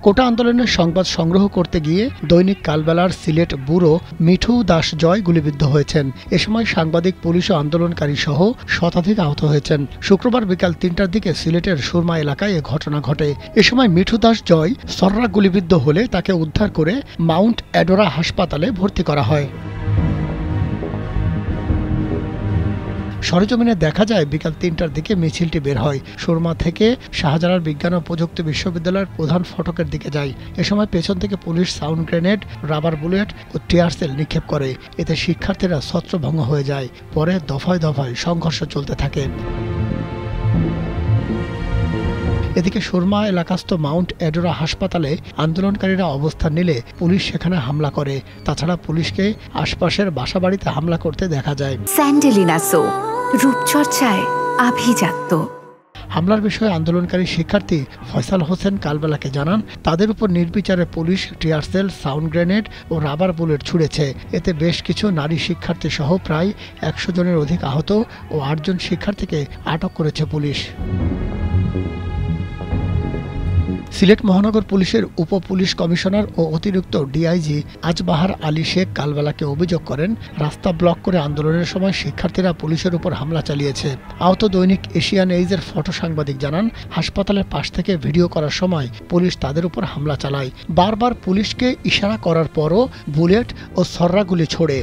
কোটা আন্দোলনের সংবাদ সংগ্রহ করতে গিয়ে দৈনিক কালবেলার সিলেট ব্যুরো মিঠু দাস জয় গুলিবিদ্ধ হয়েছেন। এ সময় সাংবাদিক, পুলিশ ও আন্দোলনকারী সহ শতাধিক আহত হয়েছেন। শুক্রবার বিকাল ৩টার দিকে সিলেটের সুরমা এলাকায় এ ঘটনা ঘটে। এ সময় মিঠু দাস জয় সররা গুলিবিদ্ধ হলে তাকে উদ্ধার করে মাউন্ট এডোরা হাসপাতালে ভর্তি করা হয়। সরেজমিনে দেখা যায় বিকাল ৩টার দিকে মিছিলটি বের হয়। সুরমা থেকে শাহজালাল বিজ্ঞান ও প্রযুক্তি বিশ্ববিদ্যালয়ের প্রধান ফটকের দিকে যায়। এ সময় পেছন থেকে police sound grenade, rubber bullet ও টিয়ার সেল নিক্ষেপ করে। এতে শিক্ষার্থীরা ছত্রভঙ্গ হয়ে যায়। পরে দফায় দফায় সংঘর্ষ চলতে থাকে। এদিকে সুরমা এলাকাস্থ মাউন্ট এডোরা হাসপাতালে আন্দোলনকারীরা অবস্থান নিলে পুলিশ সেখানে হামলা করে। তাছাড়া পুলিশকে আশপাশের বাসাবাড়িতে হামলা করতে দেখা যায়। স্যান্ডেলিনা সো, রূপচর্চায় আভিজাত্য। হামলার বিষয়ে আন্দোলনকারী শিক্ষার্থী ফয়সাল হোসেন কালবেলাকে জানান, তাদের উপর নির্বিচারে police tear shell, sound grenade ও রাবার বুলেট ছুড়েছে। এতে বেশ কিছু নারী শিক্ষার্থী সহ প্রায় ১০০ জনের অধিক আহত ও ৮ জন শিক্ষার্থীকে আটক করেছে পুলিশ। সিলেট মহানগর পুলিশের উপ পুলিশ কমিশনার ও অতিরিক্ত ডিআইজি আজবাহার আলী শেখ কালবেলাকে অভিযোগ করেন, রাস্তা ব্লক করে আন্দোলনের সময় শিক্ষার্থীরা পুলিশের উপর হামলা চালিয়েছে। আহত দৈনিক এশিয়ান এইজের ফটো সাংবাদিক জানান, হাসপাতালের পাশ থেকে ভিডিও করার সময় পুলিশ তাদের উপর হামলা চালায়। বারবার পুলিশকে ইশারা করার পরও বুলেট ও ছররা গুলি ছোড়ে।